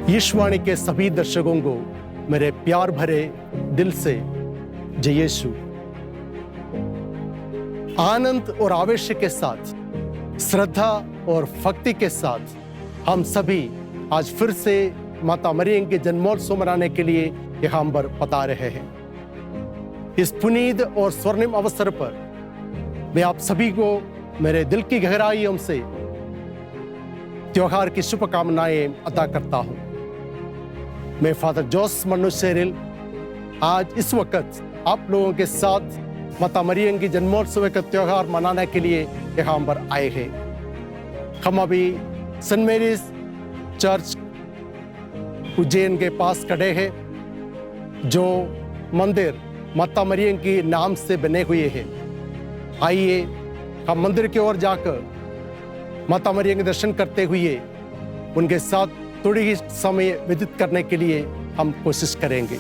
यीशुवाणी के सभी दर्शकों को मेरे प्यार भरे दिल से जय यीशु। आनंद और आवेश के साथ, श्रद्धा और भक्ति के साथ हम सभी आज फिर से माता मरियम के जन्मोत्सव मनाने के लिए यहाँ पर पता रहे हैं। इस पुनीत और स्वर्णिम अवसर पर मैं आप सभी को मेरे दिल की गहराइयों से त्योहार की शुभकामनाएं अदा करता हूं। मैं फादर जोस मनुशेरिल आज इस वक्त आप लोगों के साथ माता मरियम की जन्मोत्सव का त्योहार मनाने के लिए यहाँ पर आए हैं। हम अभी सेंट मेरीज चर्च उज्जैन के पास खड़े हैं, जो मंदिर माता मरियम के नाम से बने हुए हैं। आइए हम मंदिर की ओर जाकर माता मरियम के दर्शन करते हुए उनके साथ थोड़ी ही समय व्यतीत करने के लिए हम कोशिश करेंगे।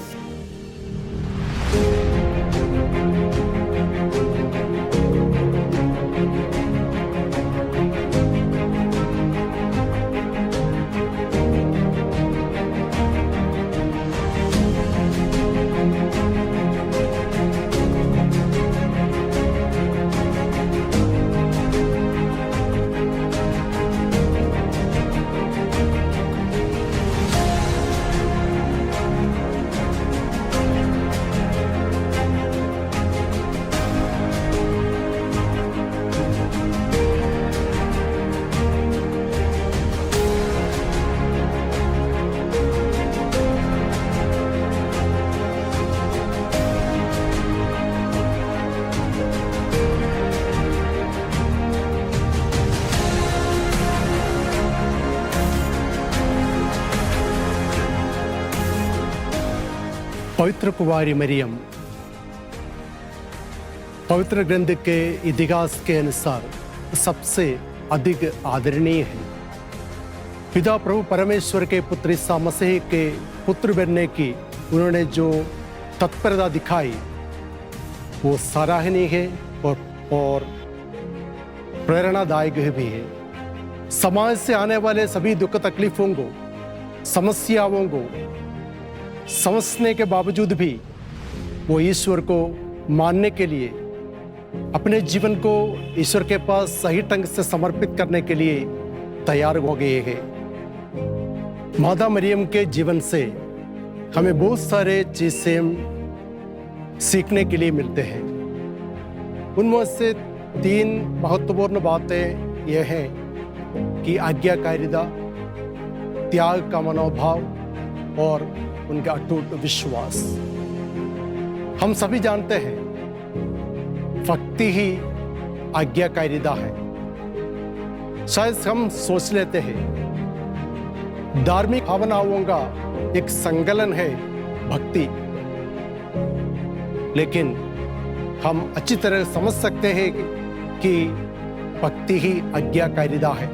पवित्र कुंवारी मरियम पवित्र ग्रंथ के इतिहास के अनुसार सबसे अधिक आदरणीय है। पिता प्रभु परमेश्वर के पुत्र ईसा मसीह के पुत्र बनने की उन्होंने जो तत्परता दिखाई वो सराहनीय है और प्रेरणादायक भी है। समाज से आने वाले सभी दुख तकलीफों को, समस्याओं को समझने के बावजूद भी वो ईश्वर को मानने के लिए अपने जीवन को ईश्वर के पास सही ढंग से समर्पित करने के लिए तैयार हो गए हैं। माता मरियम के जीवन से हमें बहुत सारे चीजें सीखने के लिए मिलते हैं। उनमें से 3 महत्वपूर्ण बातें यह हैं कि आज्ञाकारिता, त्याग का मनोभाव और उनका अटूट विश्वास। हम सभी जानते हैं भक्ति ही आज्ञाकारिता है। शायद हम सोच लेते हैं धार्मिक भावनाओं का एक संकलन है भक्ति, लेकिन हम अच्छी तरह समझ सकते हैं कि भक्ति ही आज्ञाकारिता है।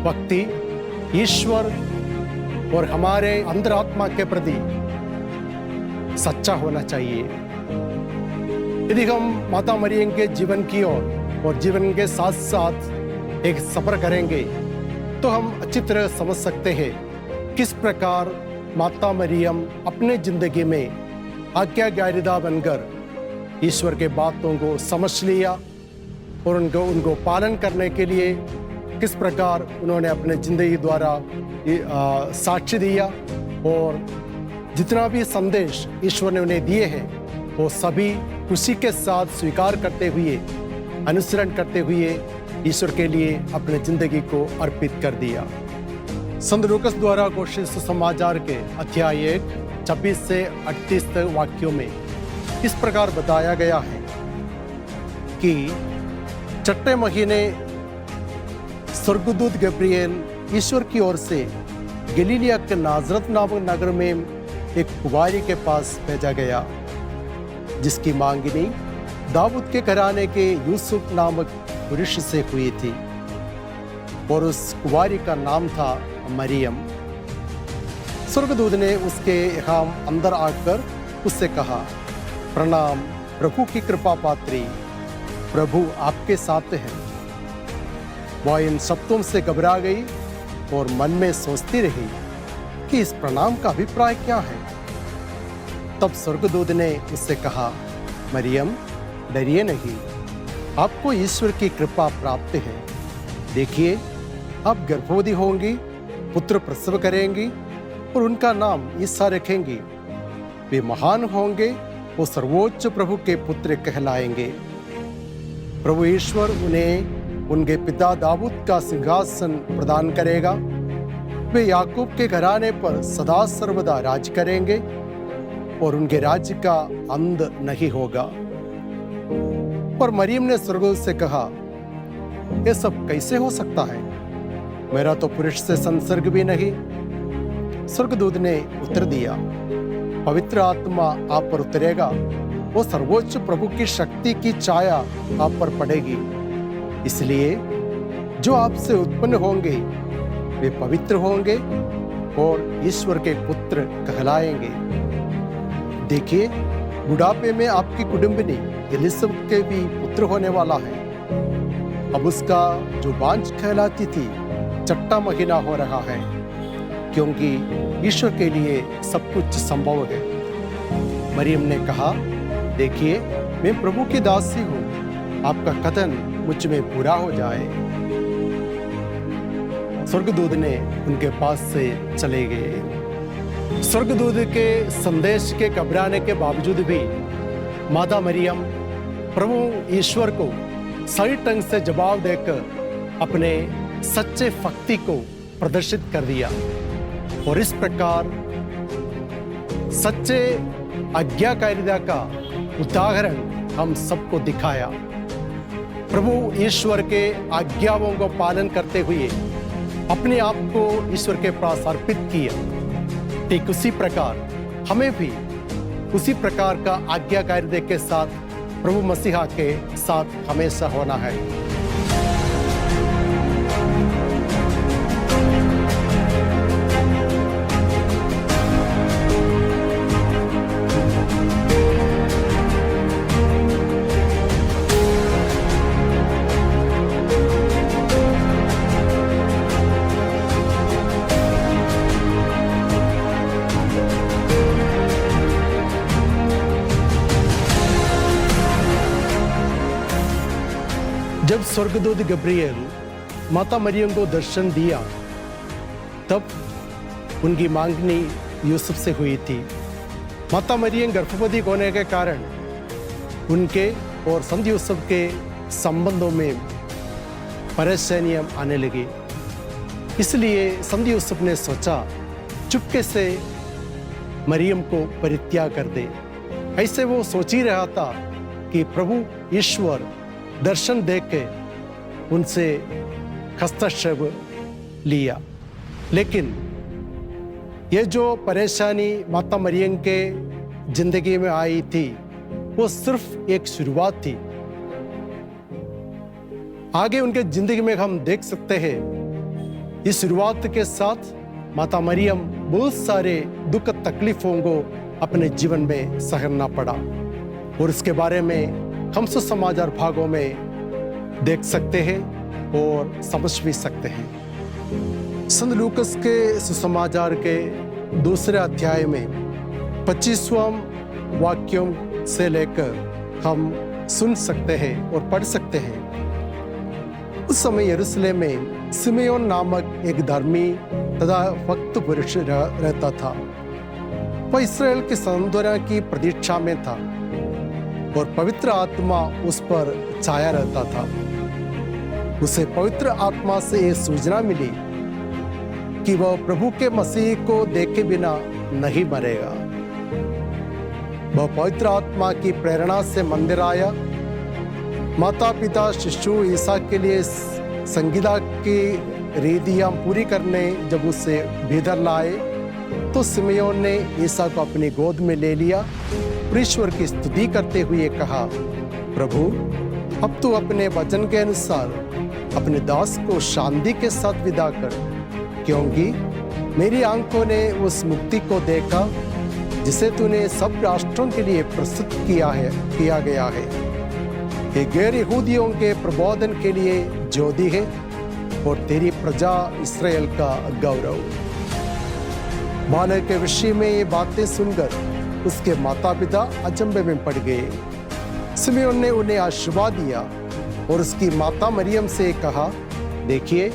भक्ति ईश्वर और हमारे अंतरात्मा के प्रति सच्चा होना चाहिए। यदि हम माता मरियम के जीवन की ओर और जीवन के साथ साथ एक सफर करेंगे तो हम अच्छी तरह समझ सकते हैं किस प्रकार माता मरियम अपने जिंदगी में आज्ञाकारिता बनकर ईश्वर के बातों को समझ लिया और उनको पालन करने के लिए किस प्रकार उन्होंने अपने जिंदगी द्वारा साक्ष्य दिया और जितना भी संदेश ईश्वर ने उन्हें दिए हैं वो सभी खुशी के साथ स्वीकार करते हुए, अनुसरण करते हुए ईश्वर के लिए अपने जिंदगी को अर्पित कर दिया। संत लूकास द्वारा घोषित सुसमाचार के अध्याय 1 26 से 38 तक वाक्यों में इस प्रकार बताया गया है कि छठे महीने स्वर्गदूत गब्रिएल ईश्वर की ओर से गलीलिया के नाजरत नामक नगर में एक कुंवारी के पास भेजा गया, जिसकी मांगनी दाऊद के घराने के यूसुफ नामक पुरुष से हुई थी और उस कुंवारी का नाम था मरियम। स्वर्गदूत ने उसके यहाँ अंदर आकर उससे कहा, प्रणाम प्रभु की कृपा पात्री, प्रभु आपके साथ हैं। वह इन शब्दों से घबरा गई और मन में सोचती रही कि इस प्रणाम का अभिप्राय क्या है। तब स्वर्गदूत ने उससे कहा, मरियम डरिए नहीं, आपको ईश्वर की कृपा प्राप्त है। देखिए, आप गर्भवती होंगी, पुत्र प्रसव करेंगी और उनका नाम ईसा रखेंगी। वे महान होंगे और सर्वोच्च प्रभु के पुत्र कहलाएंगे। प्रभु ईश्वर उन्हें उनके पिता दाऊद का सिंहासन प्रदान करेगा। वे याकूब के घराने पर सदा सर्वदा राज करेंगे और उनके राज्य का अंत नहीं होगा। पर मरियम ने स्वर्गदूत से कहा, यह सब कैसे हो सकता है? मेरा तो पुरुष से संसर्ग भी नहीं। स्वर्गदूत ने उत्तर दिया, पवित्र आत्मा आप पर उतरेगा और सर्वोच्च प्रभु की शक्ति की छाया आप पर पड़ेगी। इसलिए जो आपसे उत्पन्न होंगे वे पवित्र होंगे और ईश्वर के पुत्र कहलाएंगे। देखिए, बुढ़ापे में आपकी कुटुंबिनी एलिसबेथ के भी पुत्र होने वाला है। अब उसका जो बांझ कहलाती थी छठा महीना हो रहा है, क्योंकि ईश्वर के लिए सब कुछ संभव है। मरियम ने कहा, देखिए, मैं प्रभु की दासी हूँ, आपका कथन मुझ में पूरा हो जाए। स्वर्गदूत ने उनके पास से चले गए। स्वर्गदूत के संदेश के घबराने के बावजूद भी माता मरियम प्रभु ईश्वर को सही ढंग से जवाब देकर अपने सच्चे भक्ति को प्रदर्शित कर दिया और इस प्रकार सच्चे आज्ञाकारिता का उदाहरण हम सबको दिखाया। प्रभु ईश्वर के आज्ञाओं को पालन करते हुए अपने आप को ईश्वर के पास अर्पित किया। ठीक उसी प्रकार हमें भी उसी प्रकार का आज्ञाकारिता के साथ प्रभु मसीहा के साथ हमेशा होना है। जब स्वर्गदूत गब्रिएल माता मरियम को दर्शन दिया, तब उनकी मांगनी यूसुफ से हुई थी। माता मरियम गर्भवती होने के कारण उनके और संत यूसुफ के संबंधों में परेशानियां आने लगी। इसलिए संत यूसुफ ने सोचा चुपके से मरियम को परित्याग कर दे। ऐसे वो सोच ही रहा था कि प्रभु ईश्वर दर्शन देख के उनसे हस्तक्षेप लिया। लेकिन ये जो परेशानी माता मरियम के जिंदगी में आई थी वो सिर्फ एक शुरुआत थी। आगे उनके जिंदगी में हम देख सकते हैं इस शुरुआत के साथ माता मरियम बहुत सारे दुख तकलीफों को अपने जीवन में सहना पड़ा और इसके बारे में हम सुसमाचार भागों में देख सकते हैं और समझ भी सकते हैं। संत लूकस के सुसमाचार के दूसरे अध्याय में 25वां वाक्यों से लेकर हम सुन सकते हैं और पढ़ सकते हैं। उस समय यरूशलेम में सिमेयोन नामक एक धर्मी तथा भक्त पुरुष रहता था। वह इस्राएल के सौंदर्य की प्रतीक्षा में था और पवित्र आत्मा उस पर छाया रहता था। उसे पवित्र आत्मा से ये सूचना मिली कि वह प्रभु के मसीह को देखे बिना नहीं मरेगा। वह पवित्र आत्मा की प्रेरणा से मंदिर आया। माता पिता शिशु ईसा के लिए संगीता की रीतियां पूरी करने जब उसे भीतर लाए तो सिमेयोन ने ईसा को अपनी गोद में ले लिया, ईश्वर की स्तुति करते हुए कहा, प्रभु, अब तू अपने वचन के अनुसार अपने दास को शांति के साथ विदा कर, क्योंकि मेरी आंखों ने उस मुक्ति को देखा जिसे तूने सब राष्ट्रों के लिए प्रस्तुत किया गया है। ये गैर यहूदियों के प्रबोधन के लिए ज्योति है और तेरी प्रजा इस्राएल का गौरव। बालक के विषय में ये बातें सुनकर उसके माता पिता अचंभे में पड़ गए। सिमोन ने उन्हें आशीर्वाद दिया और उसकी माता मरियम से कहा, देखिए,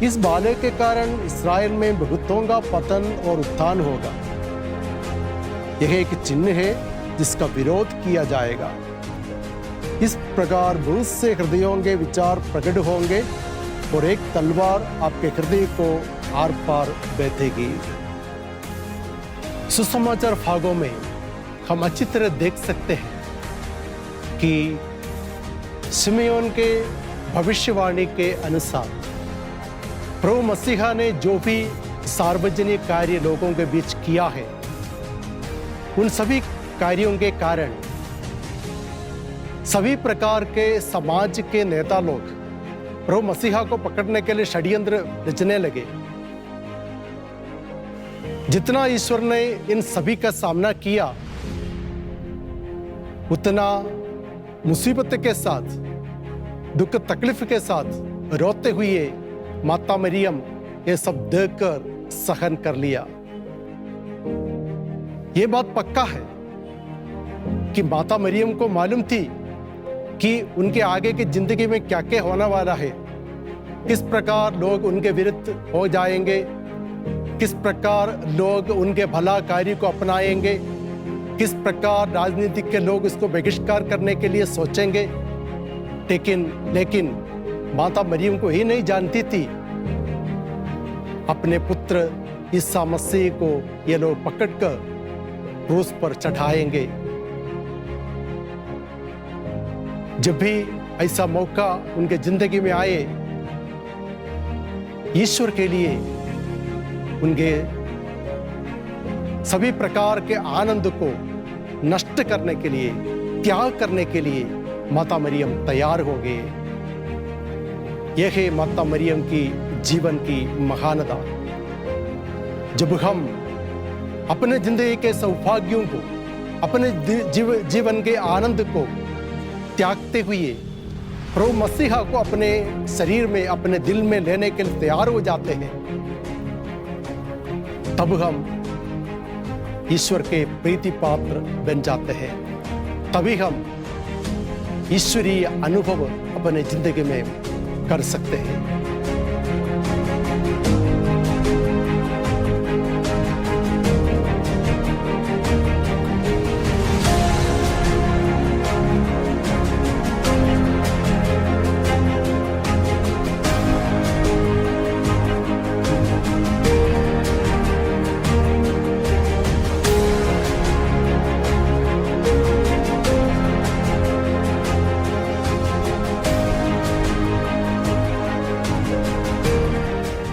इस बालक के कारण इस्राएल में बहुतों का पतन और उत्थान होगा। यह एक चिन्ह है जिसका विरोध किया जाएगा। इस प्रकार बहुत से हृदयों के विचार प्रकट होंगे और एक तलवार आपके हृदय को आर पार बैठेगी। सुसमाचार भागों में हम अच्छी तरह देख सकते हैं कि सिमोन के भविष्यवाणी के अनुसार प्रभु मसीहा ने जो भी सार्वजनिक कार्य लोगों के बीच किया है, उन सभी कार्यों के कारण सभी प्रकार के समाज के नेता लोग प्रभु मसीहा को पकड़ने के लिए षड्यंत्र रचने लगे। जितना ईश्वर ने इन सभी का सामना किया, उतना मुसीबत के साथ, दुख तकलीफ के साथ रोते हुए माता मरियम ये सब देखकर सहन कर लिया। ये बात पक्का है कि माता मरियम को मालूम थी कि उनके आगे की जिंदगी में क्या क्या होने वाला है, किस प्रकार लोग उनके विरुद्ध हो जाएंगे, किस प्रकार लोग उनके भला कार्य को अपनाएंगे, किस प्रकार राजनीतिक के लोग इसको बहिष्कार करने के लिए सोचेंगे। लेकिन माता मरियम को ही नहीं जानती थी अपने पुत्र ईसा मसीह को ये लोग पकड़कर क्रूस पर चढ़ाएंगे। जब भी ऐसा मौका उनके जिंदगी में आए, ईश्वर के लिए उनके सभी प्रकार के आनंद को नष्ट करने के लिए, त्याग करने के लिए माता मरियम तैयार हो गए। यह है माता मरियम की जीवन की महानता। जब हम अपने जिंदगी के सौभाग्यों को, अपने जीवन के आनंद को त्यागते हुए प्रभु मसीहा को अपने शरीर में, अपने दिल में लेने के लिए तैयार हो जाते हैं, तब हम ईश्वर के प्रीति पात्र बन जाते हैं। तभी हम ईश्वरीय अनुभव अपने जिंदगी में कर सकते हैं।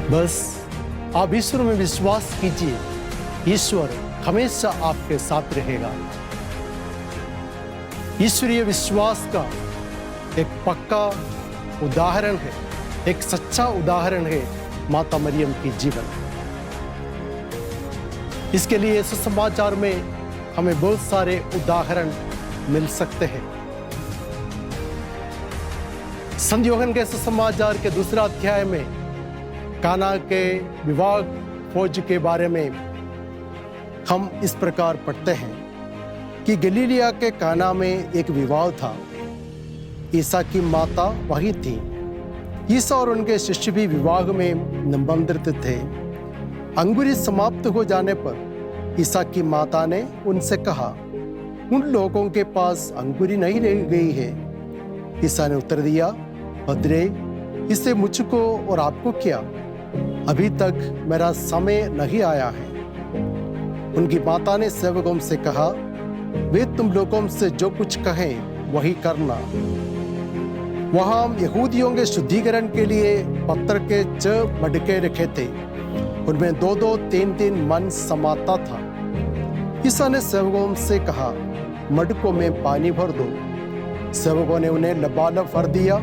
बस आप ईश्वर में विश्वास कीजिए, ईश्वर हमेशा आपके साथ रहेगा। ईश्वरीय विश्वास का एक पक्का उदाहरण है, एक सच्चा उदाहरण है माता मरियम की जीवन। इसके लिए सुसमाचार में हमें बहुत सारे उदाहरण मिल सकते हैं। संत यूहन्ना के सुसमाचार के दूसरा अध्याय में काना के विवाह भोज के बारे में हम इस प्रकार पढ़ते हैं कि गलीलिया के काना में एक विवाह था। ईसा की माता वही थी। ईसा और उनके शिष्य भी विवाह में निमंत्रित थे। अंगूरी समाप्त हो जाने पर ईसा की माता ने उनसे कहा, उन लोगों के पास अंगूरी नहीं रह गई है। ईसा ने उत्तर दिया, भद्रे, इससे मुझको और आपको क्या, अभी तक मेरा समय नहीं आया है। उनकी माता ने सेवकों से कहा, वे तुम लोगों से जो कुछ कहें वही करना। वहां यहूदियों के शुद्धिकरण के लिए पत्थर के 6 मटके रखे थे, उनमें 2-2, 3-3 मन समाता था। ईसा ने सेवकों से कहा, मटकों में पानी भर दो। सेवकों ने उन्हें लबालब भर दिया।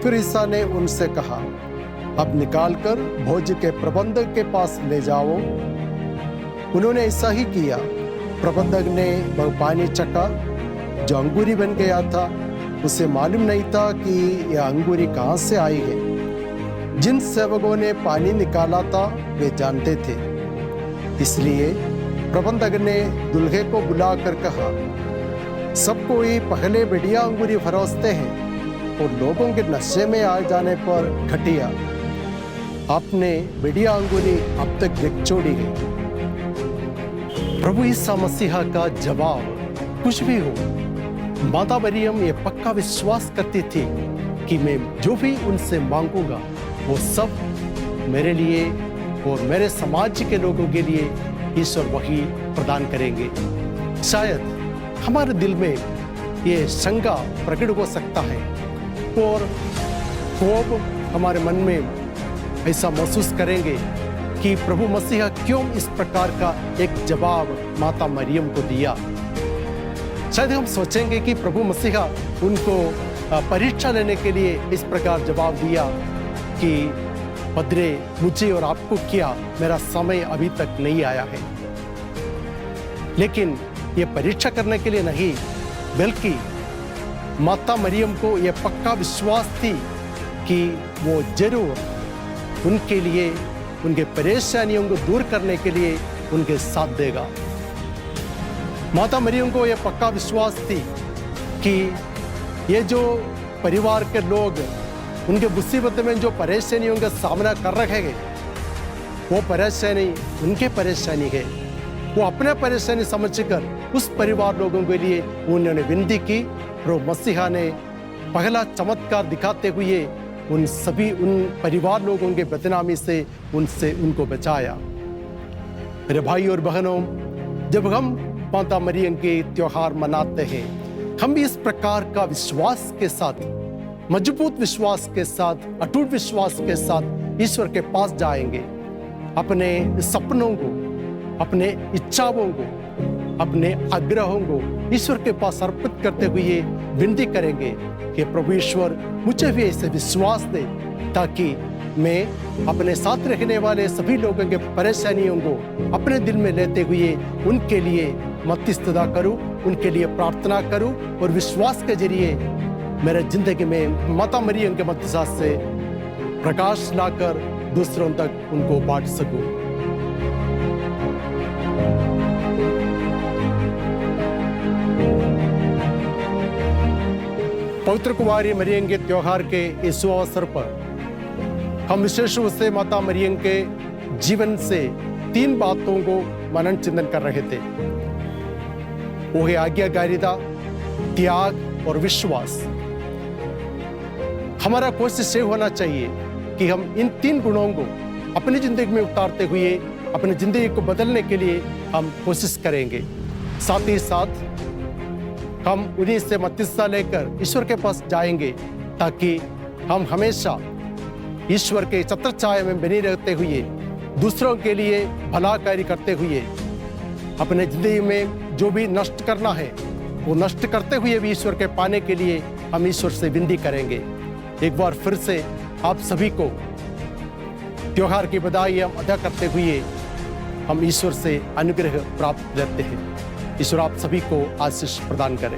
फिर ईसा ने उनसे कहा, अब निकालकर भोज के प्रबंधक के पास ले जाओ। उन्होंने ऐसा ही किया। प्रबंधक ने वह पानी चखा जो अंगूरी बन गया था। उसे मालूम नहीं था कि यह अंगूरी कहाँ से आई है। जिन सेवकों ने पानी निकाला था वे जानते थे, इसलिए प्रबंधक ने दूल्हे को बुलाकर कहा, सब कोई पहले बढ़िया अंगूरी फरोसते हैं और लोगों के नशे में आ जाने पर घटिया। आपने बढ़िया अंगूरी अब तक रख छोड़ी है। प्रभु ईसा मसीहा का जवाब कुछ भी हो, माता मरियम ये पक्का विश्वास करती थी कि मैं जो भी उनसे मांगूंगा वो सब मेरे लिए और मेरे समाज के लोगों के लिए ईश्वर वही प्रदान करेंगे। शायद हमारे दिल में ये शंका प्रकट हो सकता है और कोप हमारे मन में ऐसा महसूस करेंगे कि प्रभु मसीहा क्यों इस प्रकार का एक जवाब माता मरियम को दिया। शायद हम सोचेंगे कि प्रभु मसीहा उनको परीक्षा लेने के लिए इस प्रकार जवाब दिया कि पदरे मुझे और आपको क्या, मेरा समय अभी तक नहीं आया है। लेकिन ये परीक्षा करने के लिए नहीं, बल्कि माता मरियम को यह पक्का विश्वास थी कि वो जरूर उनके लिए, उनके परेशानियों को दूर करने के लिए उनके साथ देगा। माता मरियम को यह पक्का विश्वास थी कि ये जो परिवार के लोग उनके मुसीबत में जो परेशानियों का सामना कर रहे हैं, वो परेशानी उनके परेशानी है। वो अपने परेशानी समझकर उस परिवार लोगों के लिए उन्होंने विनती की और मसीहा ने पहला चमत्कार दिखाते हुए उन परिवार लोगों के बदनामी से उनको बचाया। मेरे भाई और बहनों, जब हम माता मरियम के त्योहार मनाते हैं, हम भी इस प्रकार का विश्वास के साथ, मजबूत विश्वास के साथ, अटूट विश्वास के साथ ईश्वर के पास जाएंगे। अपने सपनों को, अपने इच्छाओं को, अपने आग्रहों को ईश्वर के पास अर्पित करते हुए विनती करेंगे कि प्रभु ईश्वर मुझे भी ऐसे विश्वास दे, ताकि मैं अपने साथ रहने वाले सभी लोगों के परेशानियों को अपने दिल में लेते हुए उनके लिए मध्यस्थता करूं, उनके लिए प्रार्थना करूं और विश्वास के जरिए मेरे जिंदगी में माता मरियम के मध्यस्थता से प्रकाश लाकर दूसरों तक उनको बांट सकूं। पवित्र कुमारी मरियम के त्योहार के इस अवसर पर हम विशेष रूप से माता मरियम के जीवन से 3 बातों को मनन चिंतन कर रहे थे। वो है आज्ञाकारिता, त्याग और विश्वास। हमारा कोशिश ये होना चाहिए कि हम इन 3 गुणों को अपनी जिंदगी में उतारते हुए अपनी जिंदगी को बदलने के लिए हम कोशिश करेंगे। साथ ही साथ हम उन्हीं से मध्यस्थता लेकर ईश्वर के पास जाएंगे, ताकि हम हमेशा ईश्वर के छत्र छाया में बने रहते हुए दूसरों के लिए भला कार्य करते हुए अपने जिंदगी में जो भी नष्ट करना है वो नष्ट करते हुए भी ईश्वर के पाने के लिए हम ईश्वर से विनती करेंगे। एक बार फिर से आप सभी को त्योहार की बधाई हम अदा करते हुए हम ईश्वर से अनुग्रह प्राप्त करते हैं। ईश्वर आप सभी को आशीष प्रदान करें।